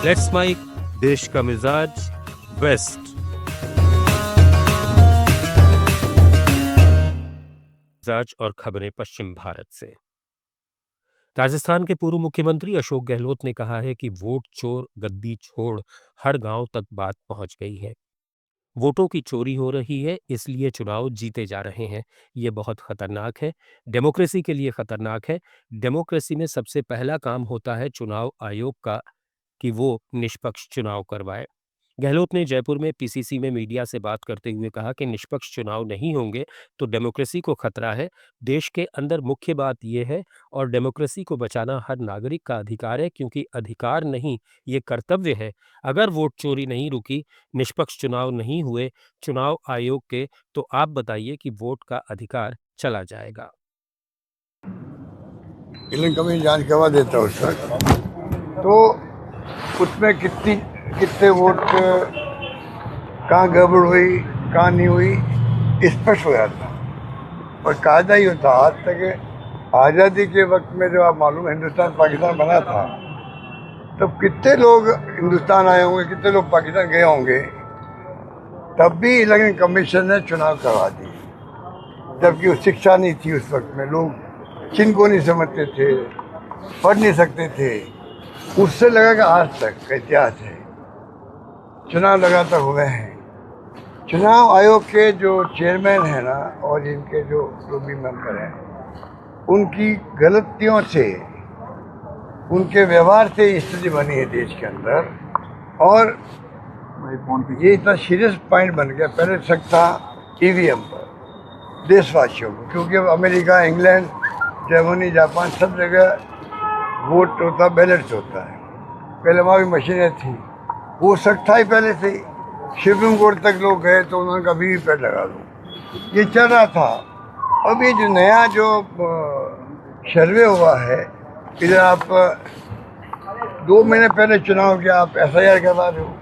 Let's mic, देश का मिजाज, वेस्ट। मिजाज और खबरें पश्चिम भारत से। राजस्थान के पूर्व मुख्यमंत्री अशोक गहलोत ने कहा है कि वोट चोर गद्दी छोड़ हर गांव तक बात पहुंच गई है। वोटों की चोरी हो रही है, इसलिए चुनाव जीते जा रहे हैं। ये बहुत खतरनाक है, डेमोक्रेसी के लिए खतरनाक है। डेमोक्रेसी में सबसे पहला काम होता है चुनाव आयोग का कि वो निष्पक्ष चुनाव करवाए। गहलोत ने जयपुर में पीसीसी में मीडिया से बात करते हुए कहा कि निष्पक्ष चुनाव नहीं होंगे तो डेमोक्रेसी को खतरा है। देश के अंदर मुख्य बात यह है और डेमोक्रेसी को बचाना हर नागरिक का अधिकार है, क्योंकि अधिकार नहीं, ये कर्तव्य है। अगर वोट चोरी नहीं रुकी, निष्पक्ष चुनाव नहीं हुए चुनाव आयोग के, तो आप बताइए कि वोट का अधिकार चला जाएगा। इलेक्शन कमीशन जांच करवा देता उस वक्त, तो उसमें कितने वोट कहाँ गड़बड़ हुई कहाँ नहीं हुई स्पष्ट हो जाता। और कायदा ही होता। आज तक आज़ादी के वक्त में जो आप मालूम हिंदुस्तान पाकिस्तान बना था, तब कितने लोग हिंदुस्तान आए होंगे, कितने लोग पाकिस्तान गए होंगे, तब भी इलेक्शन कमीशन ने चुनाव करवा दिए, जबकि वो शिक्षा नहीं थी उस वक्त में। लोग चिन्ह को नहीं समझते थे, पढ़ नहीं सकते थे। उससे लगा कि आज तक का इतिहास है, चुनाव लगातार हुए हैं। चुनाव आयोग के जो चेयरमैन हैं ना, और इनके जो भी मेंबर हैं, उनकी गलतियों से, उनके व्यवहार से स्थिति बनी है देश के अंदर। और ये इतना सीरियस पॉइंट बन गया। पहले शक था ईवीएम पर देशवासियों को, क्योंकि अब अमेरिका, इंग्लैंड, जर्मनी, जापान सब जगह वोट होता, बैलेट होता है। पहले वहाँ भी मशीनें थी, वो शक था ही पहले से ही। सुप्रीम कोर्ट तक लोग गए तो उन्होंने कहा वीवीपैट लगा दो, ये चल रहा था। अब ये जो नया जो सर्वे हुआ है, इधर आप 2 महीने पहले चुनाव किया, आप एफआईआर करवा रहे हो,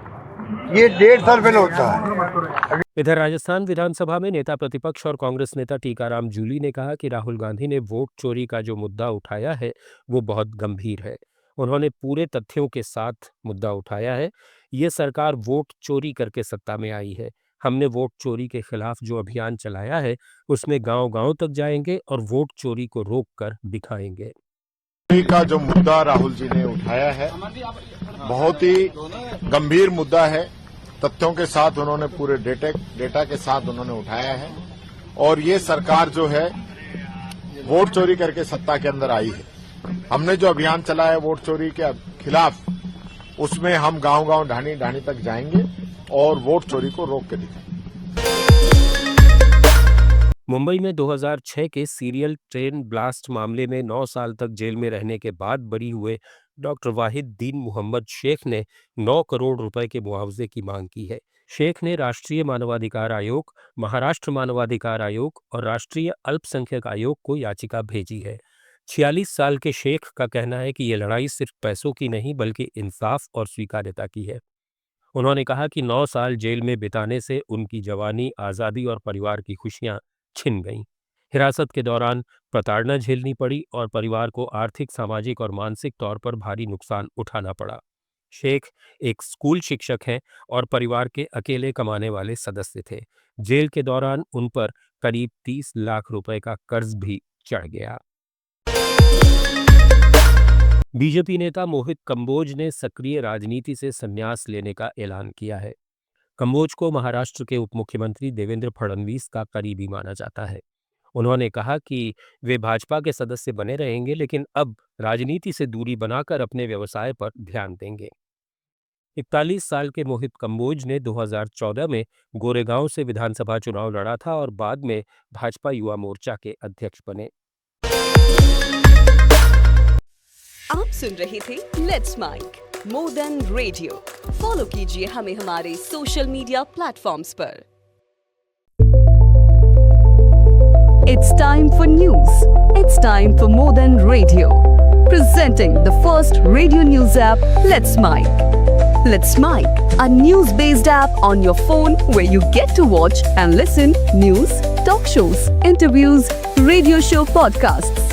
ये 1.5 साल पहले होता है। इधर राजस्थान विधानसभा में नेता प्रतिपक्ष और कांग्रेस नेता टीकाराम जूली ने कहा कि राहुल गांधी ने वोट चोरी का जो मुद्दा उठाया है वो बहुत गंभीर है। उन्होंने पूरे तथ्यों के साथ मुद्दा उठाया है। ये सरकार वोट चोरी करके सत्ता में आई है। हमने वोट चोरी के खिलाफ जो अभियान चलाया है उसमें गांव-गांव तक जाएंगे और वोट चोरी को रोक कर दिखाएंगे। का जो मुद्दा राहुल जी ने उठाया है बहुत ही गंभीर मुद्दा है। तथ्यों के साथ उन्होंने पूरे डेटा के साथ उन्होंने उठाया है। और ये सरकार जो है वोट चोरी करके सत्ता के अंदर आई है। हमने जो अभियान चलाया है वोट चोरी के खिलाफ, उसमें हम गांव-गांव, ढाणी-ढाणी तक जाएंगे और वोट चोरी को रोक के दिखाएंगे। मुंबई में 2006 के सीरियल ट्रेन ब्लास्ट मामले में 9 साल तक जेल में रहने के बाद बरी हुए डॉक्टर वाहिद दीन मोहम्मद शेख ने 9 करोड़ रुपए के मुआवजे की मांग की है। शेख ने राष्ट्रीय मानवाधिकार आयोग, महाराष्ट्र मानवाधिकार आयोग और राष्ट्रीय अल्पसंख्यक आयोग को याचिका भेजी है। 46 साल के शेख का कहना है कि ये लड़ाई सिर्फ पैसों की नहीं बल्कि इंसाफ और स्वीकार्यता की है। उन्होंने कहा कि 9 साल जेल में बिताने से उनकी जवानी, आज़ादी और परिवार की खुशियां छिन गईं। हिरासत के दौरान प्रताड़ना झेलनी पड़ी और परिवार को आर्थिक, सामाजिक और मानसिक तौर पर भारी नुकसान उठाना पड़ा। शेख एक स्कूल शिक्षक हैं और परिवार के अकेले कमाने वाले सदस्य थे। जेल के दौरान उन पर करीब 30 लाख रुपए का कर्ज भी चढ़ गया। बीजेपी नेता मोहित कंबोज ने सक्रिय राजनीति से संन्यास लेने का ऐलान किया है। कंबोज को महाराष्ट्र के उप मुख्यमंत्री देवेंद्र फडणवीस का करीबी माना जाता है। उन्होंने कहा कि वे भाजपा के सदस्य बने रहेंगे, लेकिन अब राजनीति से दूरी बनाकर अपने व्यवसाय पर ध्यान देंगे। 41 साल के मोहित कंबोज ने 2014 में गोरेगांव से विधानसभा चुनाव लड़ा था और बाद में भाजपा युवा मोर्चा के अध्यक्ष बने। आप सुन रहे थे let's mike more than radio. Follow कीजिए हमें हमारे सोशल मीडिया प्लेटफॉर्म्स पर। It's time for news. It's time for more than radio. Presenting the first radio news app, Let's Mic. Let's Mic, a news-based app on your phone where you get to watch and listen news, talk shows, interviews, radio show podcasts,